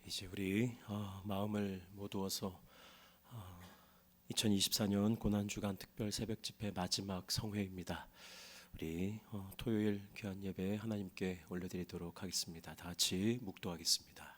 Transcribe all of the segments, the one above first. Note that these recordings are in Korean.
이제 우리 마음을 모두어서 2024년 고난주간 특별 새벽 집회 마지막 성회입니다. 우리 토요일 귀한 예배 하나님께 올려드리도록 하겠습니다. 다 같이 묵도하겠습니다.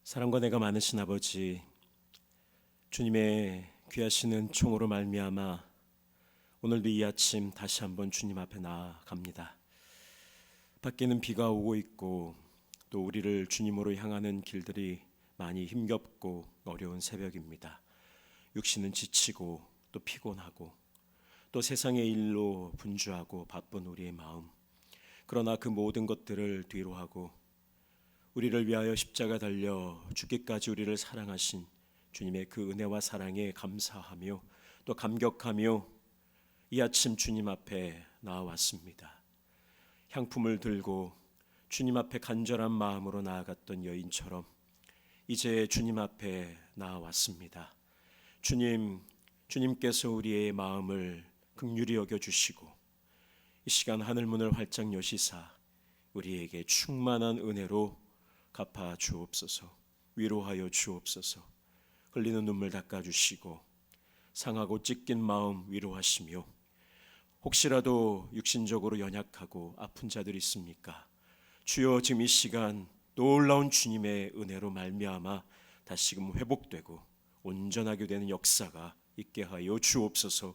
사랑과 내가 많으신 아버지, 주님의 귀하시는 총으로 말미암아 오늘도 이 아침 다시 한번 주님 앞에 나아갑니다. 밖에는 비가 오고 있고 또 우리를 주님으로 향하는 길들이 많이 힘겹고 어려운 새벽입니다. 육신은 지치고 또 피곤하고 또 세상의 일로 분주하고 바쁜 우리의 마음, 그러나 그 모든 것들을 뒤로하고 우리를 위하여 십자가 달려 죽기까지 우리를 사랑하신 주님의 그 은혜와 사랑에 감사하며 또 감격하며 이 아침 주님 앞에 나아왔습니다. 향품을 들고 주님 앞에 간절한 마음으로 나아갔던 여인처럼 이제 주님 앞에 나아왔습니다. 주님께서 우리의 마음을 긍휼히 여겨주시고 이 시간 하늘문을 활짝 여시사 우리에게 충만한 은혜로 갚아 주옵소서. 위로하여 주옵소서. 흘리는 눈물 닦아주시고 상하고 찢긴 마음 위로하시며 혹시라도 육신적으로 연약하고 아픈 자들 있습니까? 주여, 지금 이 시간 놀라운 주님의 은혜로 말미암아 다시금 회복되고 온전하게 되는 역사가 있게 하여 주옵소서.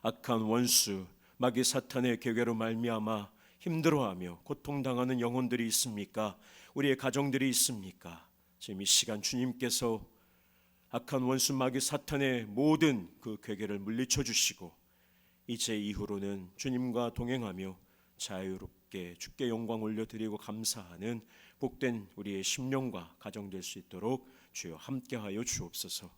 악한 원수 마귀 사탄의 계획으로 말미암아 힘들어하며 고통당하는 영혼들이 있습니까? 우리의 가정들이 있습니까? 지금 이 시간 주님께서 악한 원수 마귀 사탄의 모든 그 괴계를 물리쳐 주시고 이제 이후로는 주님과 동행하며 자유롭게 주께 영광 올려드리고 감사하는 복된 우리의 심령과 가정 될 수 있도록 주여 함께하여 주옵소서.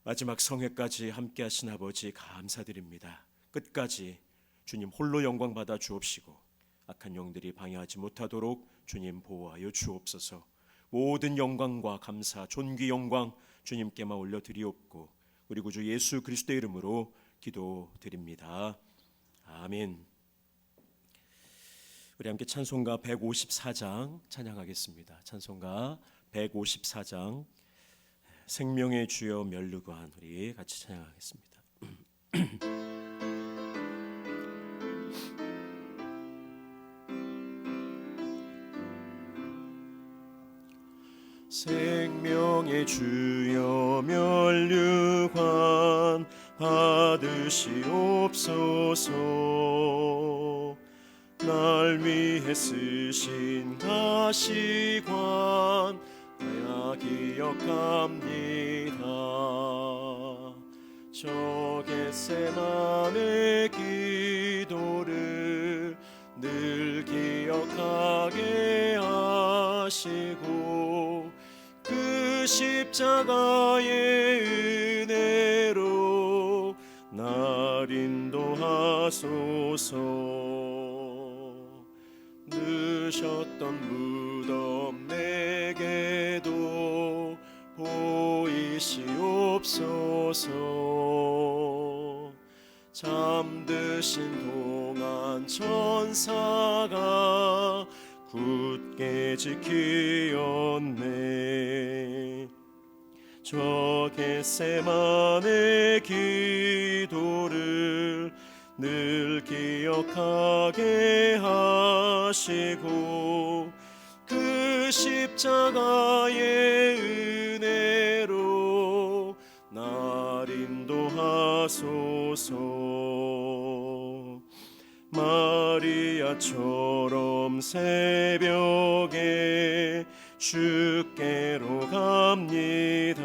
마지막 성회까지 함께하신 아버지 감사드립니다. 끝까지 주님 홀로 영광 받아 주옵시고 악한 영들이 방해하지 못하도록 주님 보호하여 주옵소서. 모든 영광과 감사, 존귀 영광 주님께만 올려드리옵고 우리 구주 예수 그리스도의 이름으로 기도드립니다. 아멘. 우리 함께 찬송가 154장 찬양하겠습니다. 찬송가 154장 생명의 주여 멸류관, 우리 같이 찬양하겠습니다. 생명의 주여 멸류관 받으시옵소서. 날 위해 쓰신 가시관 나야 기억합니다. 저 겟세마네 기도를 늘 기억하게 하시고 그 십자가의 은혜로 날 인도하소서. 늦었던 무덤 내게도 보이시옵소서. 잠드신 동안 천사가 굳게 지키었네. 저 겟세마네 기도를 늘 기억하게 하시고 그 십자가의 은혜로 날 인도하소서. 마리아처럼 새벽에 주께로 갑니다.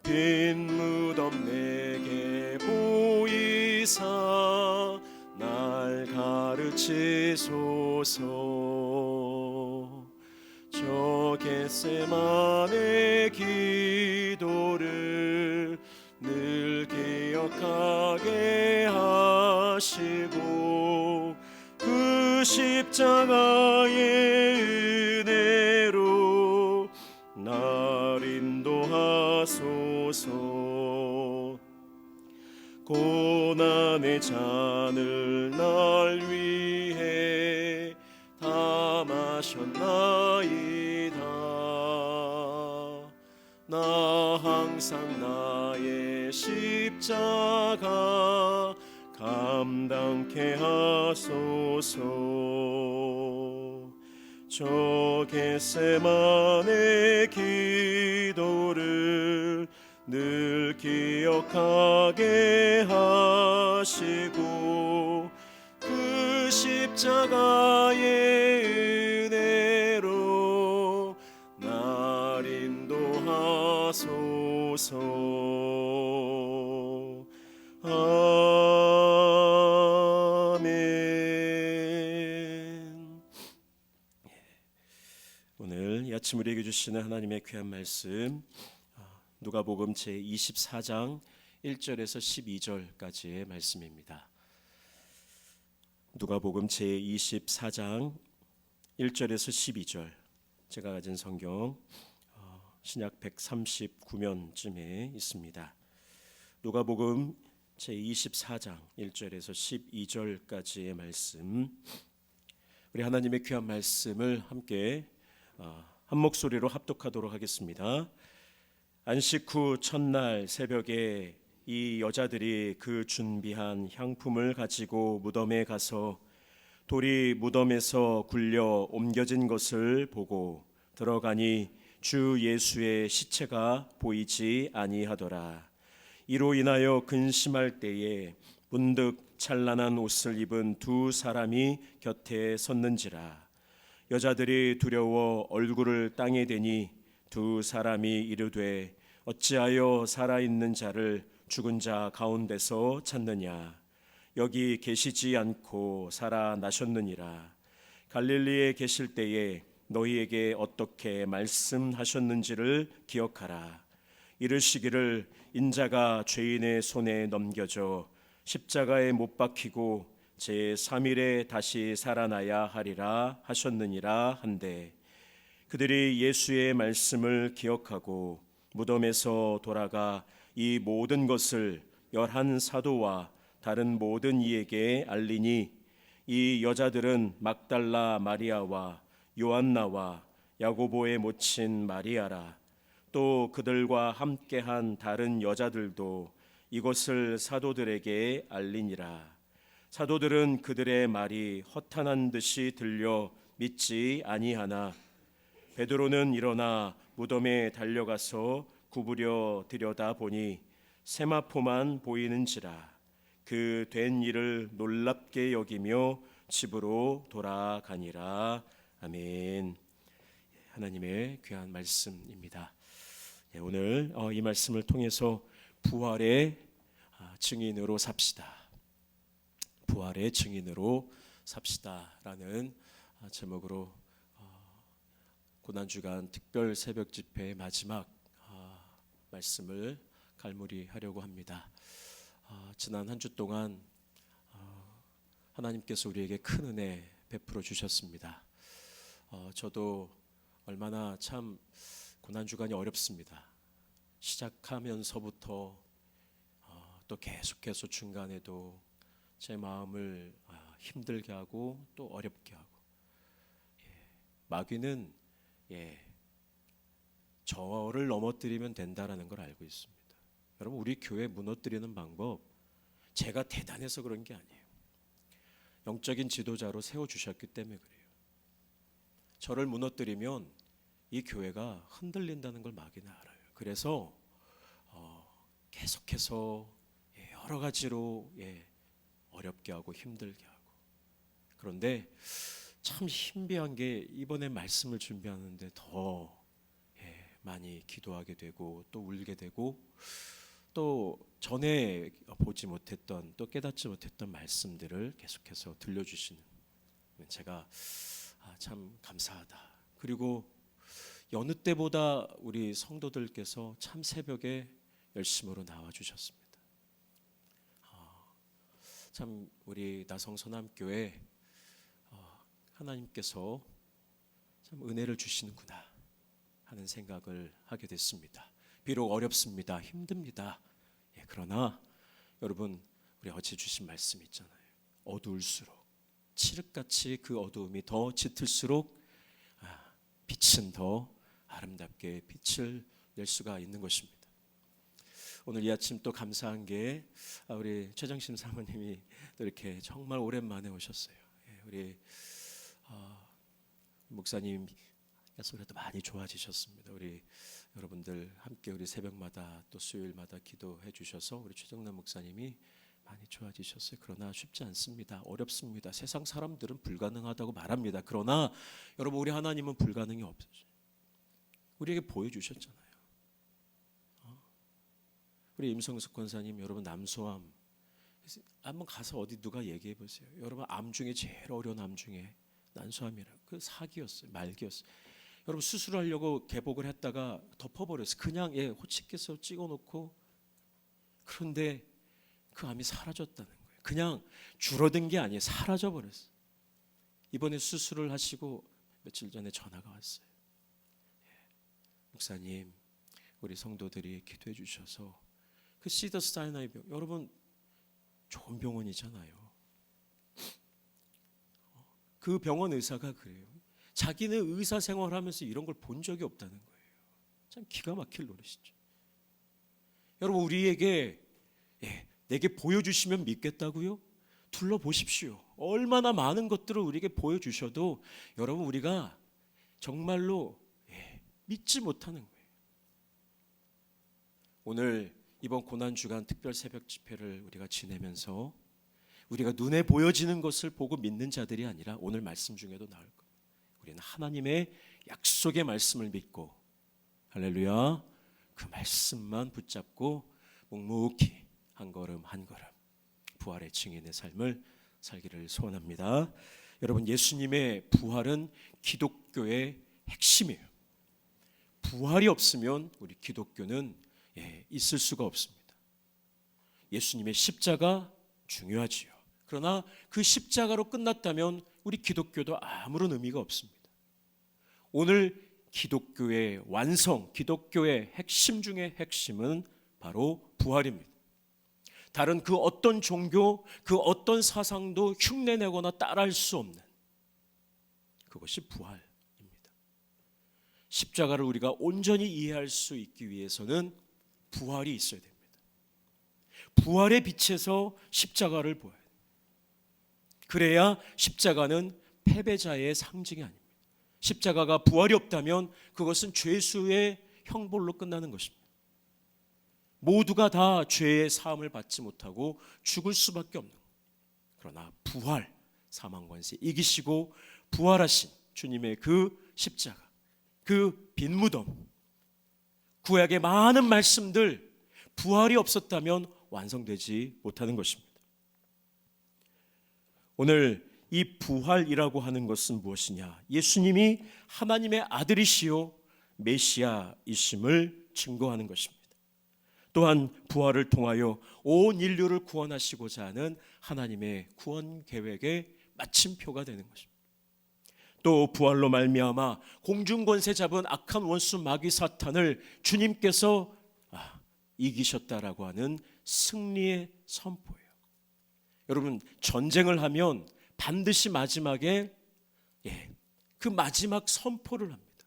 빈 무덤 내게 보이사 날 가르치소서. 저 겟세마네 기도를 늘 기억하게 하시고 십자가의 은혜로 날 인도하소서. 고난의 잔을 날 위해 다 마셨나이다. 나 항상 나의 십자가 감당케 하소서. 저 겟세마네 기도를 늘 기억하게 하시고 그 십자가의 은혜로 날 인도하소서. 아멘. 오늘 이 아침 우리에게 주시는 하나님의 귀한 말씀, 누가복음 제24장 1절에서 12절까지의 말씀입니다. 누가복음 제24장 1절에서 12절, 제가 가진 성경 신약 139면쯤에 있습니다. 누가복음 제24장 1절에서 12절까지의 말씀, 우리 하나님의 귀한 말씀을 함께 한 목소리로 합독하도록 하겠습니다. 안식 후 첫날 새벽에 이 여자들이 그 준비한 향품을 가지고 무덤에 가서 돌이 무덤에서 굴려 옮겨진 것을 보고 들어가니 주 예수의 시체가 보이지 아니하더라. 이로 인하여 근심할 때에 문득 찬란한 옷을 입은 두 사람이 곁에 섰는지라. 여자들이 두려워 얼굴을 땅에 대니 두 사람이 이르되 어찌하여 살아있는 자를 죽은 자 가운데서 찾느냐. 여기 계시지 않고 살아나셨느니라. 갈릴리에 계실 때에 너희에게 어떻게 말씀하셨는지를 기억하라. 이르시기를 인자가 죄인의 손에 넘겨져 십자가에 못 박히고 제3일에 다시 살아나야 하리라 하셨느니라 한데, 그들이 예수의 말씀을 기억하고 무덤에서 돌아가 이 모든 것을 11 사도와 다른 모든 이에게 알리니, 이 여자들은 막달라 마리아와 요한나와 야고보의 모친 마리아라. 또 그들과 함께한 다른 여자들도 이것을 사도들에게 알리니라. 사도들은 그들의 말이 허탄한 듯이 들려 믿지 아니하나 베드로는 일어나 무덤에 달려가서 구부려 들여다보니 세마포만 보이는지라. 그 된 일을 놀랍게 여기며 집으로 돌아가니라. 아멘. 하나님의 귀한 말씀입니다. 오늘 이 말씀을 통해서 부활의 증인으로 삽시다. 부활의 증인으로 삽시다라는 제목으로 고난주간 특별 새벽 집회의 마지막 말씀을 갈무리하려고 합니다. 지난 한 주 동안 하나님께서 우리에게 큰 은혜 베풀어 주셨습니다. 저도 얼마나 참 고난주간이 어렵습니다. 시작하면서부터 또 계속해서 중간에도 제 마음을 힘들게 하고 또 어렵게 하고, 마귀는 저를 넘어뜨리면 된다라는 걸 알고 있습니다. 여러분, 우리 교회 무너뜨리는 방법 제가 대단해서 그런 게 아니에요. 영적인 지도자로 세워주셨기 때문에 그래요. 저를 무너뜨리면 이 교회가 흔들린다는 걸 마귀는 알아요. 그래서 계속해서 여러 가지로 어렵게 하고 힘들게 하고. 그런데 참 신비한 게 이번에 말씀을 준비하는데 더 많이 기도하게 되고 또 울게 되고 또 전에 보지 못했던 또 깨닫지 못했던 말씀들을 계속해서 들려주시는, 제가 참 감사하다. 그리고 여느 때보다 우리 성도들께서 참 새벽에 열심으로 나와주셨습니다. 참 우리 나성서남교회 하나님께서 참 은혜를 주시는구나 하는 생각을 하게 됐습니다. 비록 어렵습니다. 힘듭니다. 그러나 여러분, 우리 어제 주신 말씀 있잖아요. 어두울수록, 칠흑같이 그 어두움이 더 짙을수록 빛은 더 아름답게 빛을 낼 수가 있는 것입니다. 오늘 이 아침 또 감사한 게 우리 최정심 사모님이 또 이렇게 정말 오랜만에 오셨어요. 우리 목사님 소리도 많이 좋아지셨습니다. 우리 여러분들 함께 우리 새벽마다 또 수요일마다 기도해 주셔서 우리 최정남 목사님이 많이 좋아지셨어요. 그러나 쉽지 않습니다. 어렵습니다. 세상 사람들은 불가능하다고 말합니다. 그러나 여러분, 우리 하나님은 불가능이 없어요. 우리에게 보여주셨잖아요. 우리 임성숙 권사님, 여러분 남소암 한번 가서 어디 누가 얘기해 보세요. 여러분, 암 중에 제일 어려운 암 중에 난소암이라고, 그 사기였어요. 말기였어요. 여러분, 수술하려고 개복을 했다가 덮어버렸어요. 그냥 호치께서 찍어놓고. 그런데 그 암이 사라졌다는 거예요. 그냥 줄어든 게 아니에요. 사라져버렸어요. 이번에 수술을 하시고 며칠 전에 전화가 왔어요. 목사님, 우리 성도들이 기도해 주셔서 그 시더스 사이나이 병, 여러분 좋은 병원이잖아요. 그 병원 의사가 그래요. 자기는 의사 생활하면서 이런 걸 본 적이 없다는 거예요. 참 기가 막힐 노릇이죠. 여러분, 우리에게 내게 보여주시면 믿겠다고요? 둘러보십시오. 얼마나 많은 것들을 우리에게 보여주셔도 여러분, 우리가 정말로 믿지 못하는 거예요. 오늘 이번 고난주간 특별 새벽 집회를 우리가 지내면서 우리가 눈에 보여지는 것을 보고 믿는 자들이 아니라 오늘 말씀 중에도 나올 거예요. 우리는 하나님의 약속의 말씀을 믿고, 할렐루야, 그 말씀만 붙잡고 묵묵히 한 걸음 한 걸음 부활의 증인의 삶을 살기를 소원합니다. 여러분, 예수님의 부활은 기독교의 핵심이에요. 부활이 없으면 우리 기독교는 있을 수가 없습니다. 예수님의 십자가 중요하지요. 그러나 그 십자가로 끝났다면 우리 기독교도 아무런 의미가 없습니다. 오늘 기독교의 완성, 기독교의 핵심 중의 핵심은 바로 부활입니다. 다른 그 어떤 종교, 그 어떤 사상도 흉내내거나 따라할 수 없는 그것이 부활입니다. 십자가를 우리가 온전히 이해할 수 있기 위해서는 부활이 있어야 됩니다. 부활의 빛에서 십자가를 보아야 돼요. 그래야 십자가는 패배자의 상징이 아닙니다. 십자가가 부활이 없다면 그것은 죄수의 형벌로 끝나는 것입니다. 모두가 다 죄의 사함을 받지 못하고 죽을 수밖에 없는 거예요. 그러나 부활, 사망 권세 이기시고 부활하신 주님의 그 십자가, 그 빈 무덤, 구약의 많은 말씀들, 부활이 없었다면 완성되지 못하는 것입니다. 오늘 이 부활이라고 하는 것은 무엇이냐? 예수님이 하나님의 아들이시요 메시아이심을 증거하는 것입니다. 또한 부활을 통하여 온 인류를 구원하시고자 하는 하나님의 구원 계획의 마침표가 되는 것입니다. 또 부활로 말미암아 공중 권세 잡은 악한 원수 마귀 사탄을 주님께서 이기셨다라고 하는 승리의 선포예요. 여러분, 전쟁을 하면 반드시 마지막에 그 마지막 선포를 합니다.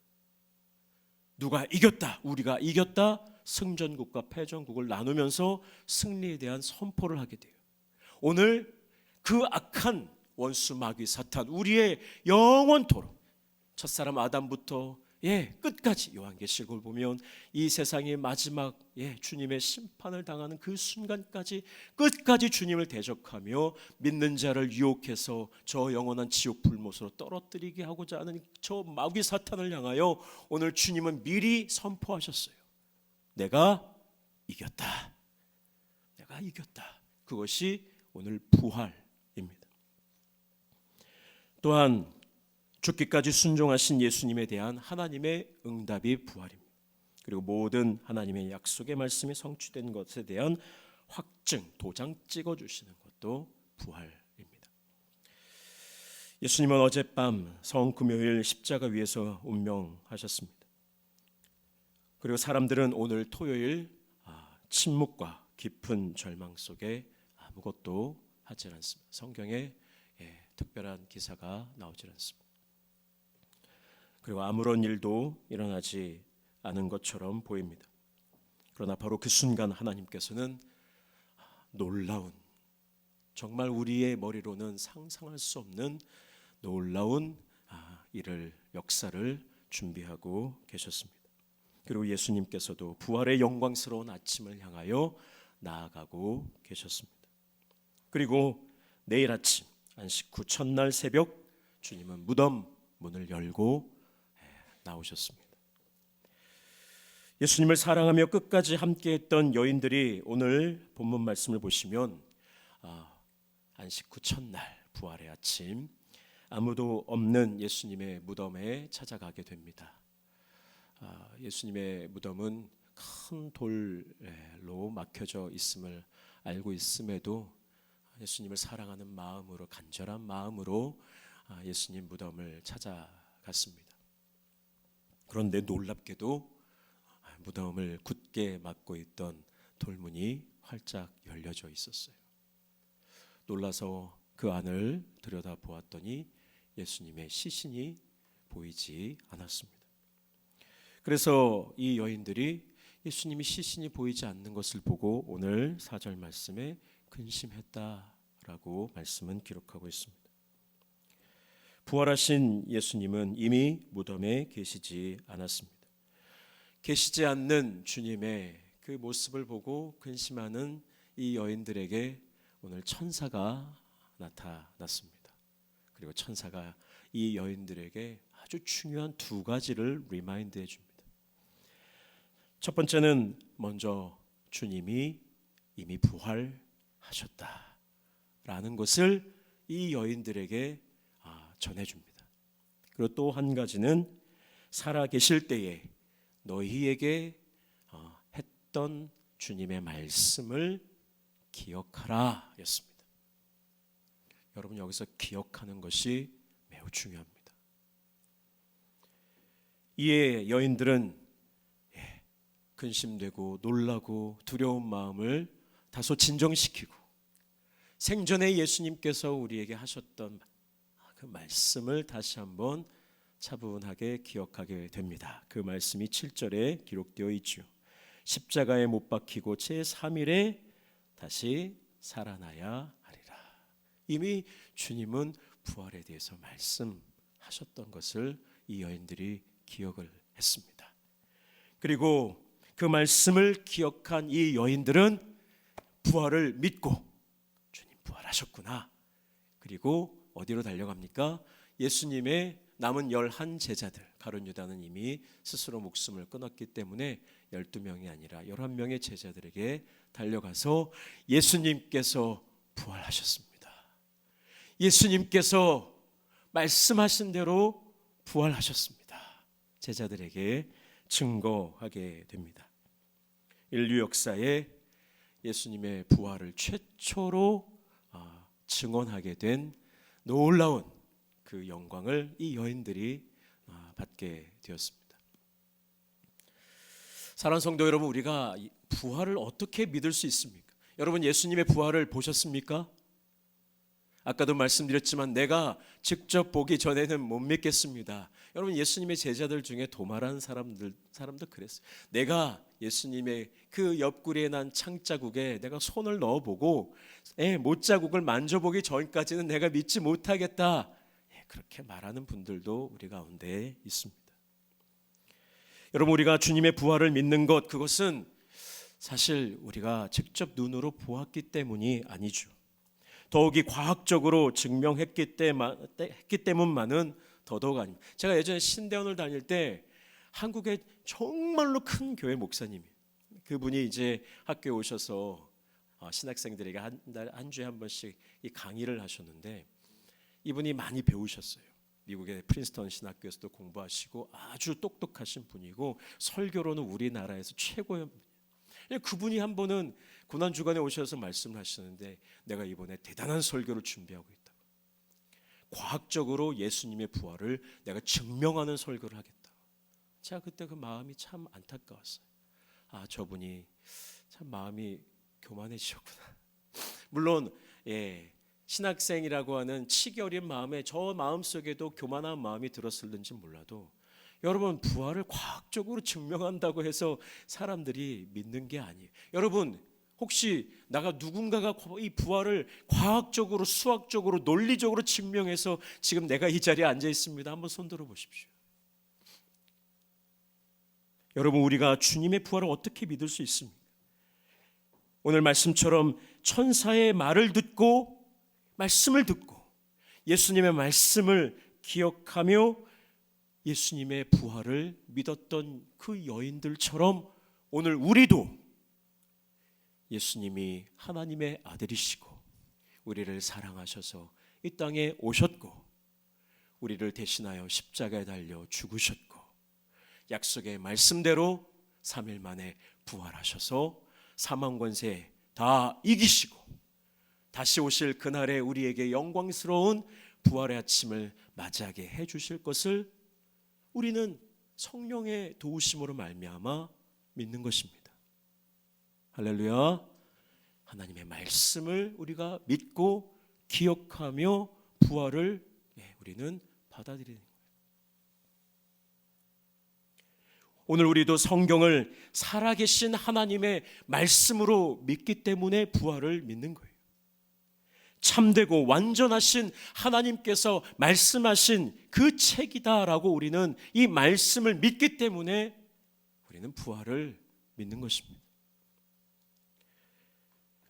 누가 이겼다, 우리가 이겼다, 승전국과 패전국을 나누면서 승리에 대한 선포를 하게 돼요. 오늘 그 악한 원수 마귀 사탄, 우리의 영원토록 첫사람 아담부터 끝까지 요한계시록을 보면 이 세상의 마지막 주님의 심판을 당하는 그 순간까지 끝까지 주님을 대적하며 믿는 자를 유혹해서 저 영원한 지옥 불못으로 떨어뜨리게 하고자 하는 저 마귀 사탄을 향하여 오늘 주님은 미리 선포하셨어요. 내가 이겼다. 내가 이겼다. 그것이 오늘 부활입니다. 또한 죽기까지 순종하신 예수님에 대한 하나님의 응답이 부활입니다. 그리고 모든 하나님의 약속의 말씀이 성취된 것에 대한 확증, 도장 찍어주시는 것도 부활입니다. 예수님은 어젯밤 성금요일 십자가 위에서 운명하셨습니다. 그리고 사람들은 오늘 토요일 침묵과 깊은 절망 속에 아무것도 하지 않습니다. 성경에 특별한 기사가 나오지 않습니다. 그리고 아무런 일도 일어나지 않은 것처럼 보입니다. 그러나 바로 그 순간 하나님께서는 놀라운, 정말 우리의 머리로는 상상할 수 없는 놀라운 일을, 역사를 준비하고 계셨습니다. 그리고 예수님께서도 부활의 영광스러운 아침을 향하여 나아가고 계셨습니다. 그리고 내일 아침 안식 후 첫날 새벽 주님은 무덤 문을 열고 나오셨습니다. 예수님을 사랑하며 끝까지 함께했던 여인들이 오늘 본문 말씀을 보시면 안식 후 첫날 부활의 아침 아무도 없는 예수님의 무덤에 찾아가게 됩니다. 예수님의 무덤은 큰 돌로 막혀져 있음을 알고 있음에도 예수님을 사랑하는 마음으로, 간절한 마음으로 예수님 무덤을 찾아갔습니다. 그런데 놀랍게도 무덤을 굳게 막고 있던 돌문이 활짝 열려져 있었어요. 놀라서 그 안을 들여다보았더니 예수님의 시신이 보이지 않았습니다. 그래서 이 여인들이 예수님이 시신이 보이지 않는 것을 보고 오늘 4절 말씀에 근심했다라고 말씀은 기록하고 있습니다. 부활하신 예수님은 이미 무덤에 계시지 않았습니다. 계시지 않는 주님의 그 모습을 보고 근심하는 이 여인들에게 오늘 천사가 나타났습니다. 그리고 천사가 이 여인들에게 아주 중요한 두 가지를 리마인드해 줍니다. 첫 번째는 먼저 주님이 이미 부활하셨다라는 것을 이 여인들에게 전해줍니다. 그리고 또 한 가지는 살아 계실 때에 너희에게 했던 주님의 말씀을 기억하라 였습니다. 여러분, 여기서 기억하는 것이 매우 중요합니다. 이에 여인들은 근심되고 놀라고 두려운 마음을 다소 진정시키고 생전에 예수님께서 우리에게 하셨던 그 말씀을 다시 한번 차분하게 기억하게 됩니다. 그 말씀이 7절에 기록되어 있죠. 십자가에 못 박히고 제3일에 다시 살아나야 하리라. 이미 주님은 부활에 대해서 말씀하셨던 것을 이 여인들이 기억을 했습니다. 그리고 그 말씀을 기억한 이 여인들은 부활을 믿고 주님 부활하셨구나. 그리고 어디로 달려갑니까? 예수님의 남은 11 제자들, 가룟 유다는 이미 스스로 목숨을 끊었기 때문에 12명이 아니라 11명의 제자들에게 달려가서 예수님께서 부활하셨습니다. 예수님께서 말씀하신 대로 부활하셨습니다. 제자들에게 증거하게 됩니다. 인류 역사에 예수님의 부활을 최초로 증언하게 된 놀라운 그 영광을 이 여인들이 받게 되었습니다. 사랑하는 성도 여러분, 우리가 부활을 어떻게 믿을 수 있습니까? 여러분, 예수님의 부활을 보셨습니까? 아까도 말씀드렸지만 내가 직접 보기 전에는 못 믿겠습니다. 여러분, 예수님의 제자들 중에 도마라는 사람도 그랬어요. 내가 예수님의 그 옆구리에 난 창자국에 내가 손을 넣어보고 못자국을 만져보기 전까지는 내가 믿지 못하겠다. 그렇게 말하는 분들도 우리 가운데 있습니다. 여러분, 우리가 주님의 부활을 믿는 것, 그것은 사실 우리가 직접 눈으로 보았기 때문이 아니죠. 더욱이 과학적으로 증명했기 때문만은 더더욱 아닙니다. 제가 예전에 신대원을 다닐 때 한국에 정말로 큰 교회 목사님이, 그분이 이제 학교에 오셔서 신학생들에게 한 주에 한 번씩 이 강의를 하셨는데 이분이 많이 배우셨어요. 미국의 프린스턴 신학교에서도 공부하시고 아주 똑똑하신 분이고 설교로는 우리나라에서 최고의. 그분이 한 번은 고난주간에 오셔서 말씀을 하시는데 내가 이번에 대단한 설교를 준비하고 있다. 과학적으로 예수님의 부활을 내가 증명하는 설교를 하겠다. 제가 그때 그 마음이 참 안타까웠어요. 아, 저분이 참 마음이 교만해지셨구나. 물론 신학생이라고 하는 치기 어린 마음에 저 마음속에도 교만한 마음이 들었을는지 몰라도, 여러분, 부활을 과학적으로 증명한다고 해서 사람들이 믿는 게 아니에요. 여러분, 혹시 누군가가 이 부활을 과학적으로, 수학적으로, 논리적으로 증명해서 지금 내가 이 자리에 앉아 있습니다. 한번 손 들어 보십시오. 여러분, 우리가 주님의 부활을 어떻게 믿을 수 있습니까? 오늘 말씀처럼 천사의 말을 듣고, 말씀을 듣고 예수님의 말씀을 기억하며 예수님의 부활을 믿었던 그 여인들처럼 오늘 우리도 예수님이 하나님의 아들이시고 우리를 사랑하셔서 이 땅에 오셨고 우리를 대신하여 십자가에 달려 죽으셨고 약속의 말씀대로 3일 만에 부활하셔서 사망 권세 다 이기시고 다시 오실 그날에 우리에게 영광스러운 부활의 아침을 맞이하게 해주실 것을 우리는 성령의 도우심으로 말미암아 믿는 것입니다. 할렐루야. 하나님의 말씀을 우리가 믿고 기억하며 부활을 우리는 받아들이는 거예요. 오늘 우리도 성경을 살아계신 하나님의 말씀으로 믿기 때문에 부활을 믿는 거예요. 참되고 완전하신 하나님께서 말씀하신 그 책이다라고 우리는 이 말씀을 믿기 때문에 우리는 부활을 믿는 것입니다.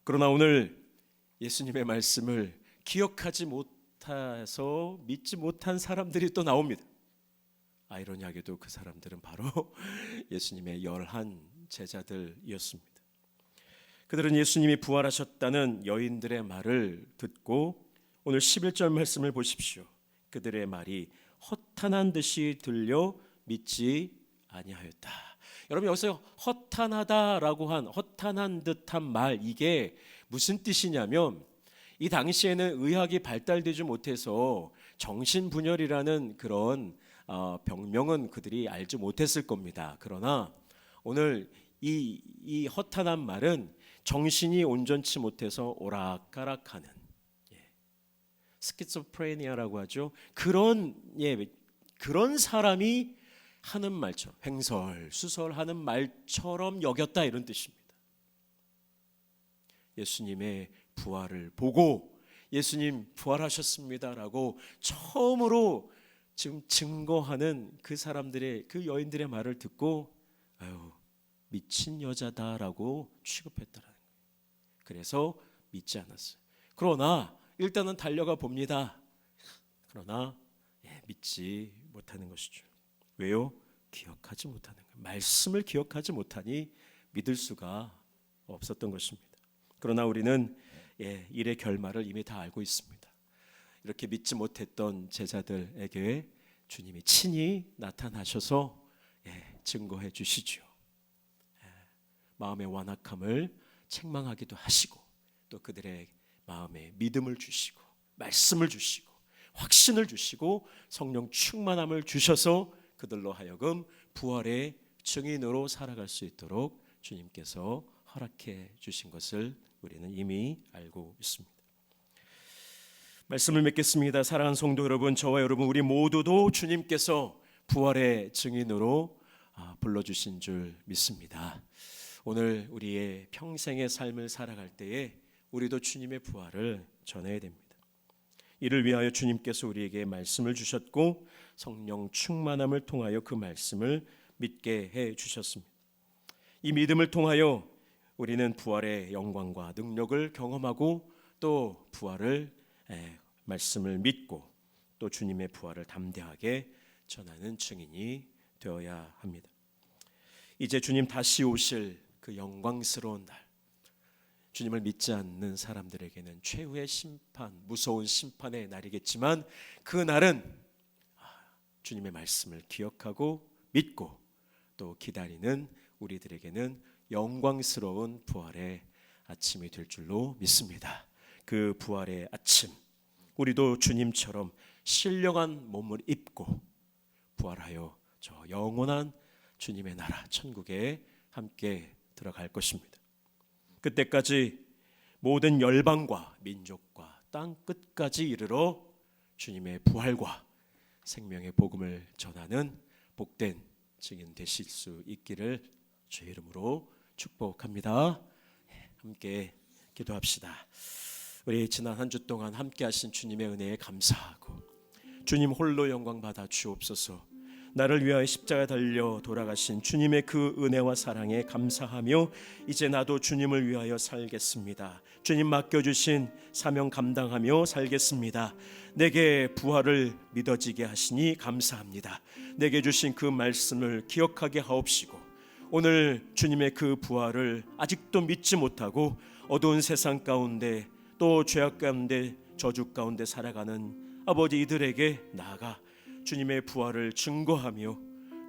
그러나 오늘 예수님의 말씀을 기억하지 못해서 믿지 못한 사람들이 또 나옵니다. 아이러니하게도 그 사람들은 바로 예수님의 11 제자들이었습니다. 그들은 예수님이 부활하셨다는 여인들의 말을 듣고 오늘 11절 말씀을 보십시오. 그들의 말이 허탄한 듯이 들려 믿지 아니하였다. 여러분, 여기서 허탄하다라고 한 허탄한 듯한 말, 이게 무슨 뜻이냐면 이 당시에는 의학이 발달되지 못해서 정신분열이라는 그런 병명은 그들이 알지 못했을 겁니다. 그러나 오늘 이 허탄한 말은 정신이 온전치 못해서 오락가락하는, 스키조프레니아라고 하죠. 그런 사람이 하는 말처럼, 횡설수설하는 말처럼 여겼다, 이런 뜻입니다. 예수님의 부활을 보고 예수님 부활하셨습니다라고 처음으로 지금 증거하는 그 사람들의, 그 여인들의 말을 듣고 아유, 미친 여자다라고 취급했더라는 거예요. 그래서 믿지 않았어요. 그러나 일단은 달려가 봅니다. 그러나 믿지 못하는 것이죠. 왜요? 기억하지 못하는 거예요. 말씀을 기억하지 못하니 믿을 수가 없었던 것입니다. 그러나 우리는 일의 결말을 이미 다 알고 있습니다. 이렇게 믿지 못했던 제자들에게 주님이 친히 나타나셔서 증거해 주시죠. 마음의 완악함을 책망하기도 하시고 또 그들의 마음에 믿음을 주시고 말씀을 주시고 확신을 주시고 성령 충만함을 주셔서 그들로 하여금 부활의 증인으로 살아갈 수 있도록 주님께서 허락해 주신 것을 우리는 이미 알고 있습니다. 말씀을 맺겠습니다. 사랑하는 성도 여러분, 저와 여러분 우리 모두도 주님께서 부활의 증인으로 불러주신 줄 믿습니다. 오늘 우리의 평생의 삶을 살아갈 때에 우리도 주님의 부활을 전해야 됩니다. 이를 위하여 주님께서 우리에게 말씀을 주셨고 성령 충만함을 통하여 그 말씀을 믿게 해 주셨습니다. 이 믿음을 통하여 우리는 부활의 영광과 능력을 경험하고 또 부활을 말씀을 믿고 또 주님의 부활을 담대하게 전하는 증인이 되어야 합니다. 이제 주님 다시 오실 그 영광스러운 날, 주님을 믿지 않는 사람들에게는 최후의 심판, 무서운 심판의 날이겠지만 그 날은 주님의 말씀을 기억하고 믿고 또 기다리는 우리들에게는 영광스러운 부활의 아침이 될 줄로 믿습니다. 그 부활의 아침, 우리도 주님처럼 신령한 몸을 입고 부활하여 저 영원한 주님의 나라 천국에 함께 들어갈 것입니다. 그때까지 모든 열방과 민족과 땅 끝까지 이르러 주님의 부활과 생명의 복음을 전하는 복된 증인 되실 수 있기를 주의 이름으로 축복합니다. 함께 기도합시다. 우리 지난 한 주 동안 함께 하신 주님의 은혜에 감사하고 주님 홀로 영광 받아 주옵소서. 나를 위하여 십자가에 달려 돌아가신 주님의 그 은혜와 사랑에 감사하며 이제 나도 주님을 위하여 살겠습니다. 주님 맡겨주신 사명 감당하며 살겠습니다. 내게 부활을 믿어지게 하시니 감사합니다. 내게 주신 그 말씀을 기억하게 하옵시고 오늘 주님의 그 부활을 아직도 믿지 못하고 어두운 세상 가운데 또 죄악 가운데 저주 가운데 살아가는 아버지 이들에게 나아가 주님의 부활을 증거하며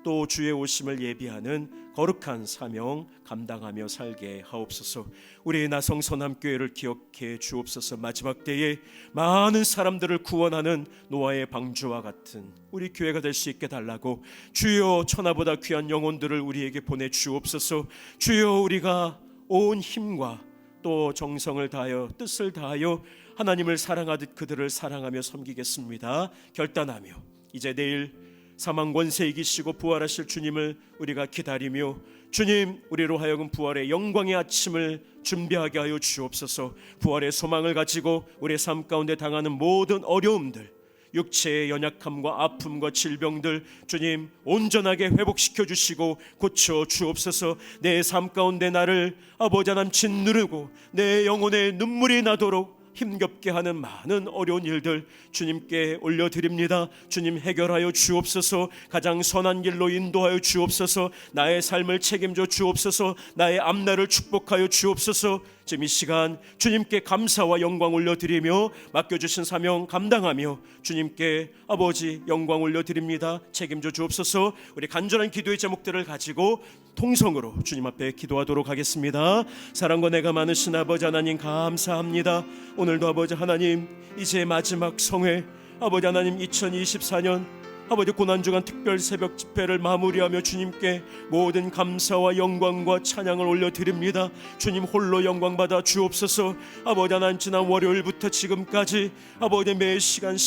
또 주의 오심을 예비하는 거룩한 사명 감당하며 살게 하옵소서. 우리 나성 선함교회를 기억해 주옵소서. 마지막 때에 많은 사람들을 구원하는 노아의 방주와 같은 우리 교회가 될 수 있게 달라고 주여 천하보다 귀한 영혼들을 우리에게 보내주옵소서. 주여 우리가 온 힘과 또 정성을 다하여 뜻을 다하여 하나님을 사랑하듯 그들을 사랑하며 섬기겠습니다. 결단하며 이제 내일 사망 권세 이기시고 부활하실 주님을 우리가 기다리며 주님 우리로 하여금 부활의 영광의 아침을 준비하게 하여 주옵소서. 부활의 소망을 가지고 우리의 삶 가운데 당하는 모든 어려움들, 육체의 연약함과 아픔과 질병들 주님 온전하게 회복시켜 주시고 고쳐 주옵소서. 내 삶 가운데 나를 아버지 하나님 짓누르고 내 영혼에 눈물이 나도록 힘겹게 하는 많은 어려운 일들 주님께 올려드립니다. 주님 해결하여 주옵소서. 가장 선한 길로 인도하여 주옵소서. 나의 삶을 책임져 주옵소서. 나의 앞날을 축복하여 주옵소서. 지금 이 시간 주님께 감사와 영광 올려드리며 맡겨주신 사명 감당하며 주님께 아버지 영광 올려드립니다. 책임져 주옵소서. 우리 간절한 기도의 제목들을 가지고 통성으로 주님 앞에 기도하도록 하겠습니다. 사랑과 내가 많으신 아버지 하나님 감사합니다. 오늘도 아버지 하나님 이제 마지막 성회 아버지 하나님 2024년 아버지 고난주간 특별 새벽 집회를 마무리하며 주님께 모든 감사와 영광과 찬양을 올려드립니다. 주님 홀로 영광 받아 주옵소서. 아버지 하나님 지난 월요일부터 지금까지 아버지 매 시간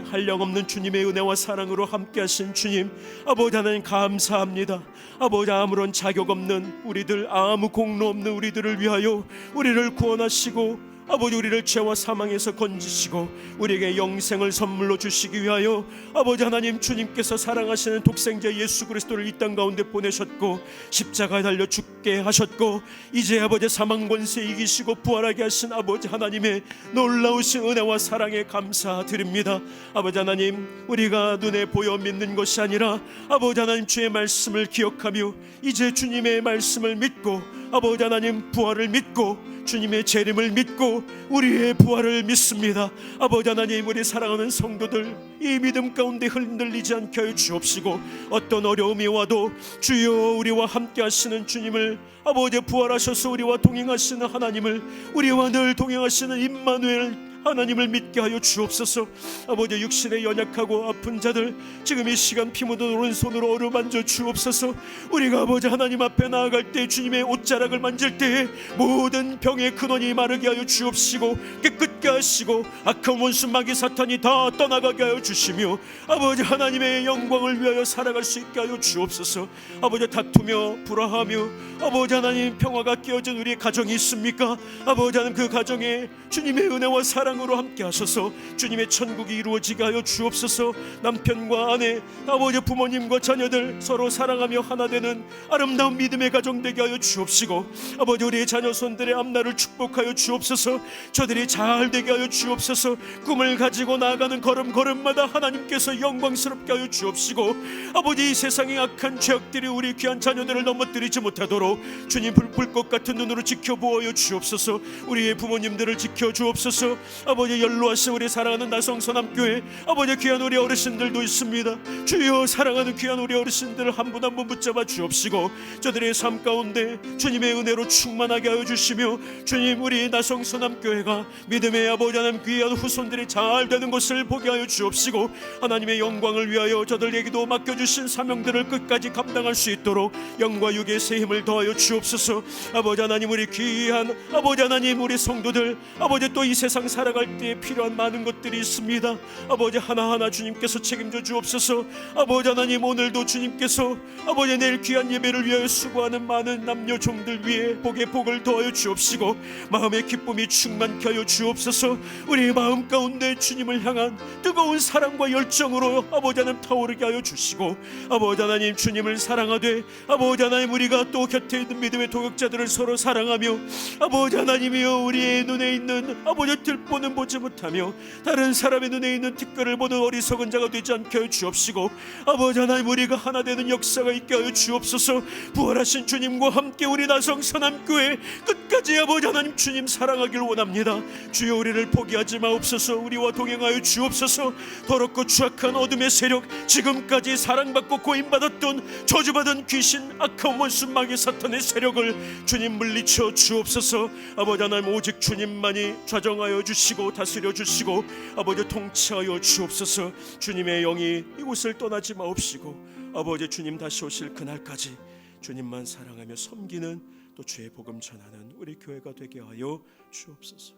한량없는 주님의 은혜와 사랑으로 함께하신 주님 아버지 하나님 감사합니다. 아버지 아무런 자격 없는 우리들 아무 공로 없는 우리들을 위하여 우리를 구원하시고 아버지 우리를 죄와 사망에서 건지시고 우리에게 영생을 선물로 주시기 위하여 아버지 하나님 주님께서 사랑하시는 독생자 예수 그리스도를 이 땅 가운데 보내셨고 십자가에 달려 죽게 하셨고 이제 아버지 사망 권세 이기시고 부활하게 하신 아버지 하나님의 놀라우신 은혜와 사랑에 감사드립니다. 아버지 하나님 우리가 눈에 보여 믿는 것이 아니라 아버지 하나님 주의 말씀을 기억하며 이제 주님의 말씀을 믿고 아버지 하나님 부활을 믿고 주님의 재림을 믿고 우리의 부활을 믿습니다. 아버지 하나님 우리 사랑하는 성도들 이 믿음 가운데 흔들리지 않게 하여 주옵시고 어떤 어려움이 와도 주여 우리와 함께 하시는 주님을 아버지 부활하셔서 우리와 동행하시는 하나님을 우리와 늘 동행하시는 임마누엘 하나님을 믿게 하여 주옵소서. 아버지 육신에 연약하고 아픈 자들 지금 이 시간 피 묻은 오른손으로 어루만져 주옵소서. 우리가 아버지 하나님 앞에 나아갈 때 주님의 옷자락을 만질 때에 모든 병의 근원이 마르게 하여 주옵시고 깨끗게 하시고 악한 원수 마귀 사탄이 다 떠나가게 하여 주시며 아버지 하나님의 영광을 위하여 살아갈 수 있게 하여 주옵소서. 아버지 다투며 불화하며 아버지 하나님 평화가 깨어진 우리의 가정이 있습니까? 아버지 하나님 그 가정에 주님의 은혜와 사랑으로 함께 하셔서 주님의 천국이 이루어지게 하여 주옵소서. 남편과 아내 아버지 부모님과 자녀들 서로 사랑하며 하나 되는 아름다운 믿음의 가정 되게 하여 주옵시고 아버지 우리의 자녀손들의 앞날을 축복하여 주옵소서. 저들이 잘 되게 하여 주옵소서. 꿈을 가지고 나아가는 걸음걸음마다 하나님께서 영광스럽게 하여 주옵시고 아버지 이 세상의 악한 죄악들이 우리 귀한 자녀들을 넘어뜨리지 못하도록 주님 불꽃 같은 눈으로 지켜보아 주옵소서. 우리의 부모님들을 지켜 주옵소서. 아버지 연로하신 우리 사랑하는 나성서남교회 아버지 귀한 우리 어르신들도 있습니다. 주여 사랑하는 귀한 우리 어르신들 한 분 한 분 붙잡아 주옵시고 저들의 삶 가운데 주님의 은혜로 충만하게 하여 주시며 주님 우리 나성서남교회가 믿음의 아버지 하나님 귀한 후손들이 잘 되는 것을 보게 하여 주옵시고 하나님의 영광을 위하여 저들에게도 맡겨주신 사명들을 끝까지 감당할 수 있도록 영과 육의 새 힘을 더하여 주옵소서. 아버지 하나님 우리 귀한 아버지 하나님 우리 성도들 아버지 또 이 세상 살아갈 때 필요한 많은 것들이 있습니다. 아버지 하나하나 주님께서 책임져 주옵소서. 아버지 하나님 오늘도 주님께서 아버지 내일 귀한 예배를 위하여 수고하는 많은 남녀 종들 위해 복의 복을 더하여 주옵시고 마음의 기쁨이 충만케 하여 주옵소서. 우리 마음 가운데 주님을 향한 뜨거운 사랑과 열정으로 아버지 하나님 타오르게 하여 주시고 아버지 하나님 주님을 사랑하되 아버지 하나님 우리가 또 곁에 있는 믿음의 동역자들을 서로 사랑하며 아버지 하나님이여 우리의 눈에 있는 아버지 들보는 보지 못하며 다른 사람의 눈에 있는 티끌을 보는 어리석은 자가 되지 않게 하여 주옵시고 아버지 하나님 우리가 하나 되는 역사가 있게 하여 주옵소서. 부활하신 주님과 함께 우리 나성서남교회 끝까지 아버지 하나님 주님 사랑하길 원합니다. 주여 우리를 포기하지 마옵소서. 우리와 동행하여 주옵소서. 더럽고 추악한 어둠의 세력 지금까지 사랑받고 고임받았던 저주받은 귀신 악한 원수 마귀 사탄의 세력을 주님 물리쳐 주옵소서. 아버지 하나님 오직 주님만이 좌정하여 주시고 다스려 주시고 아버지 통치하여 주옵소서. 주님의 영이 이곳을 떠나지 마옵시고 아버지 주님 다시 오실 그날까지 주님만 사랑하며 섬기는 또 주의 복음 전하는 우리 교회가 되게 하여 주옵소서.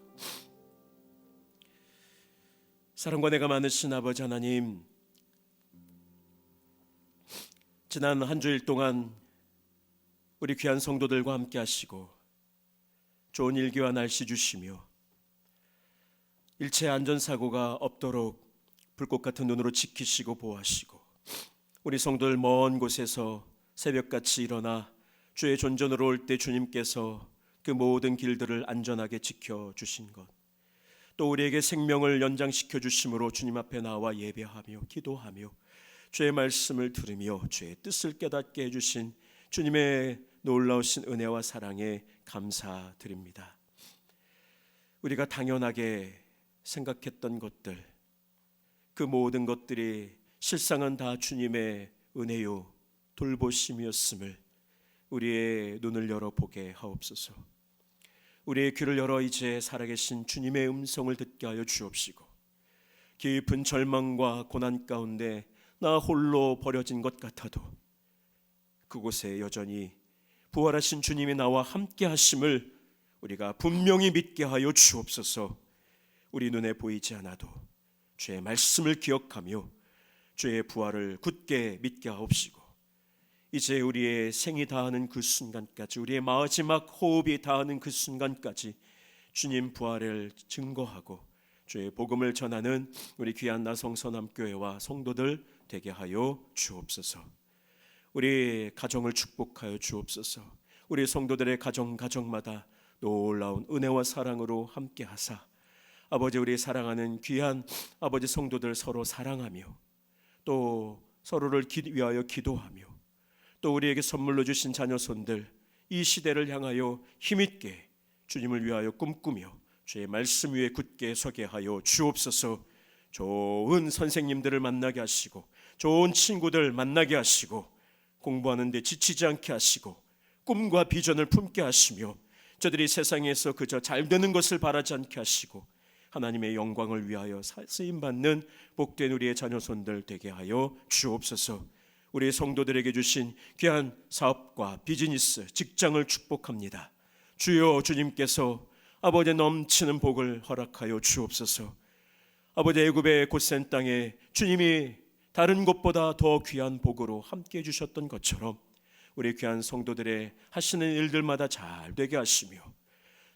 사랑과 내가 많으신 아버지 하나님 지난 한 주일 동안 우리 귀한 성도들과 함께 하시고 좋은 일기와 날씨 주시며 일체 안전사고가 없도록 불꽃 같은 눈으로 지키시고 보호하시고 우리 성도들 먼 곳에서 새벽같이 일어나 주의 존전으로 올 때 주님께서 그 모든 길들을 안전하게 지켜주신 것 또 우리에게 생명을 연장시켜 주심으로 주님 앞에 나와 예배하며 기도하며 주의 말씀을 들으며 주의 뜻을 깨닫게 해주신 주님의 놀라우신 은혜와 사랑에 감사드립니다. 우리가 당연하게 생각했던 것들 그 모든 것들이 실상은 다 주님의 은혜요 돌보심이었음을 우리의 눈을 열어보게 하옵소서. 우리의 귀를 열어 이제 살아계신 주님의 음성을 듣게 하여 주옵시고 깊은 절망과 고난 가운데 나 홀로 버려진 것 같아도 그곳에 여전히 부활하신 주님이 나와 함께 하심을 우리가 분명히 믿게 하여 주옵소서. 우리 눈에 보이지 않아도 주의 말씀을 기억하며 주의 부활을 굳게 믿게 하옵시고 이제 우리의 생이 다하는 그 순간까지 우리의 마지막 호흡이 다하는 그 순간까지 주님 부활을 증거하고 주의 복음을 전하는 우리 귀한 나성서남교회와 성도들 되게 하여 주옵소서. 우리 가정을 축복하여 주옵소서. 우리 성도들의 가정마다 놀라운 은혜와 사랑으로 함께 하사 아버지 우리 사랑하는 귀한 아버지 성도들 서로 사랑하며 또 서로를 위하여 기도하며 또 우리에게 선물로 주신 자녀손들 이 시대를 향하여 힘있게 주님을 위하여 꿈꾸며 주의 말씀 위에 굳게 서게 하여 주옵소서. 좋은 선생님들을 만나게 하시고 좋은 친구들 만나게 하시고 공부하는데 지치지 않게 하시고 꿈과 비전을 품게 하시며 저들이 세상에서 그저 잘 되는 것을 바라지 않게 하시고 하나님의 영광을 위하여 쓰임받는 복된 우리의 자녀손들 되게 하여 주옵소서. 우리 성도들에게 주신 귀한 사업과 비즈니스, 직장을 축복합니다. 주여 주님께서 아버지 넘치는 복을 허락하여 주옵소서. 아버지 애굽의 곧센 땅에 주님이 다른 곳보다 더 귀한 복으로 함께해 주셨던 것처럼 우리 귀한 성도들의 하시는 일들마다 잘 되게 하시며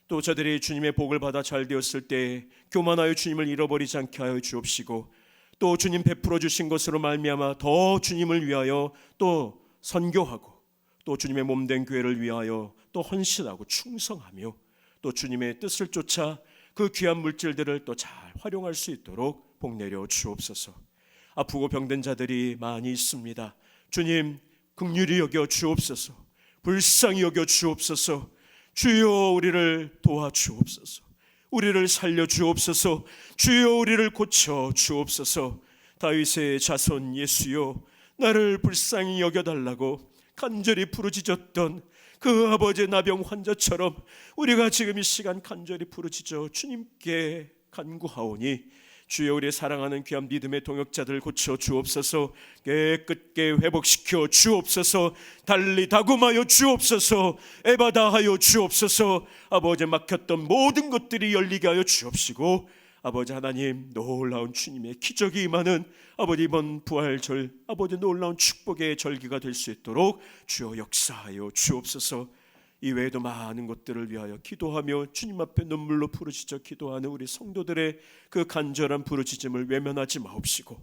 또 저들이 주님의 복을 받아 잘 되었을 때 교만하여 주님을 잃어버리지 않게 하여 주옵시고 또 주님 베풀어 주신 것으로 말미암아 더 주님을 위하여 또 선교하고 또 주님의 몸된 교회를 위하여 또 헌신하고 충성하며 또 주님의 뜻을 쫓아 그 귀한 물질들을 또 잘 활용할 수 있도록 복 내려 주옵소서. 아프고 병든 자들이 많이 있습니다. 주님 긍휼히 여겨 주옵소서. 불쌍히 여겨 주옵소서. 주여 우리를 도와주옵소서. 우리를 살려 주옵소서. 주여 우리를 고쳐 주옵소서. 다윗의 자손 예수여, 나를 불쌍히 여겨달라고 간절히 부르짖었던 그 아버지 나병 환자처럼 우리가 지금 이 시간 간절히 부르짖어 주님께 간구하오니 주여 우리 사랑하는 귀한 믿음의 동역자들 고쳐 주옵소서. 깨끗게 회복시켜 주옵소서. 달리 다금하여 주옵소서. 에바다하여 주옵소서. 아버지 막혔던 모든 것들이 열리게 하여 주옵시고, 아버지 하나님 놀라운 주님의 기적이 임하는 아버지 이번 부활절 아버지 놀라운 축복의 절기가 될 수 있도록 주여 역사하여 주옵소서. 이외에도 많은 것들을 위하여 기도하며 주님 앞에 눈물로 부르짖어 기도하는 우리 성도들의 그 간절한 부르짖음을 외면하지 마옵시고,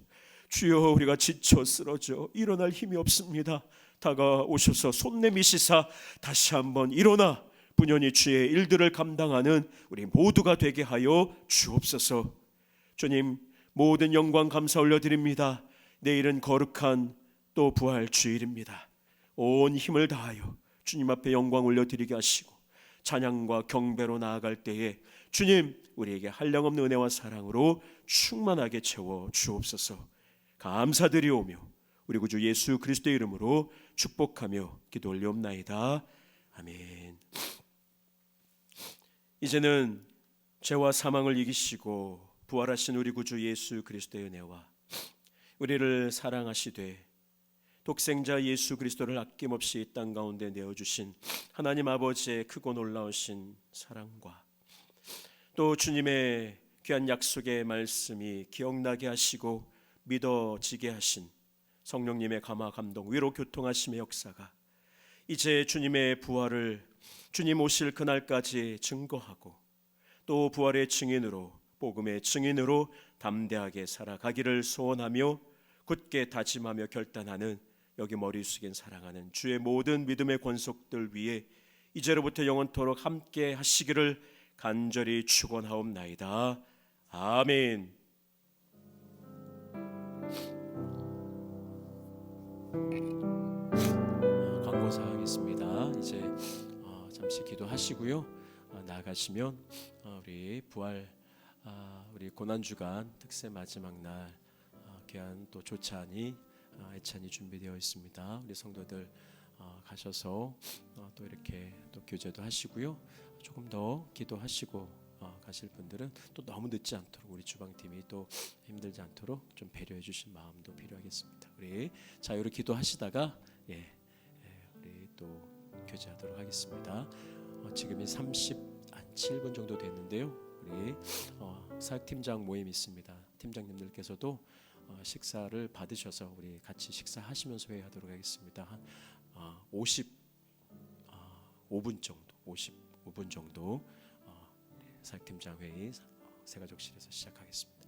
주여 우리가 지쳐 쓰러져 일어날 힘이 없습니다. 다가오셔서 손 내미시사 다시 한번 일어나 분연히 주의 일들을 감당하는 우리 모두가 되게 하여 주옵소서. 주님 모든 영광 감사 올려드립니다. 내일은 거룩한 또 부활 주일입니다. 온 힘을 다하여 주님 앞에 영광 올려드리게 하시고 찬양과 경배로 나아갈 때에 주님 우리에게 한량없는 은혜와 사랑으로 충만하게 채워 주옵소서. 감사드리오며 우리 구주 예수 그리스도의 이름으로 축복하며 기도 올리옵나이다. 아멘. 이제는 죄와 사망을 이기시고 부활하신 우리 구주 예수 그리스도의 은혜와 우리를 사랑하시되 독생자 예수 그리스도를 아낌없이 이 땅 가운데 내어주신 하나님 아버지의 크고 놀라우신 사랑과 또 주님의 귀한 약속의 말씀이 기억나게 하시고 믿어지게 하신 성령님의 감화 감동 위로 교통하심의 역사가 이제 주님의 부활을 주님 오실 그날까지 증거하고 또 부활의 증인으로 복음의 증인으로 담대하게 살아가기를 소원하며 굳게 다짐하며 결단하는 여기 머리 숙인 사랑하는 주의 모든 믿음의 권속들 위에 이제로부터 영원토록 함께 하시기를 간절히 축원하옵나이다. 아멘. 광고사항 있습니다. 이제 잠시 기도하시고요. 나가시면 우리 부활 우리 고난주간 특세 마지막 날 귀한 또 조찬이 애찬이 준비되어 있습니다. 우리 성도들 가셔서 또 이렇게 또 교제도 하시고요. 조금 더 기도하시고 가실 분들은 또 너무 늦지 않도록 우리 주방팀이 또 힘들지 않도록 좀 배려해 주신 마음도 필요하겠습니다. 우리 자유로 기도하시다가 우리 또 교제하도록 하겠습니다. 지금이 37분 정도 됐는데요. 우리 사역팀장 모임 있습니다. 팀장님들께서도 식사를 받으셔서 우리 같이 식사하시면서 회의하도록 하겠습니다. 한 55분 정도 사역팀장 회의 새가족실에서 시작하겠습니다.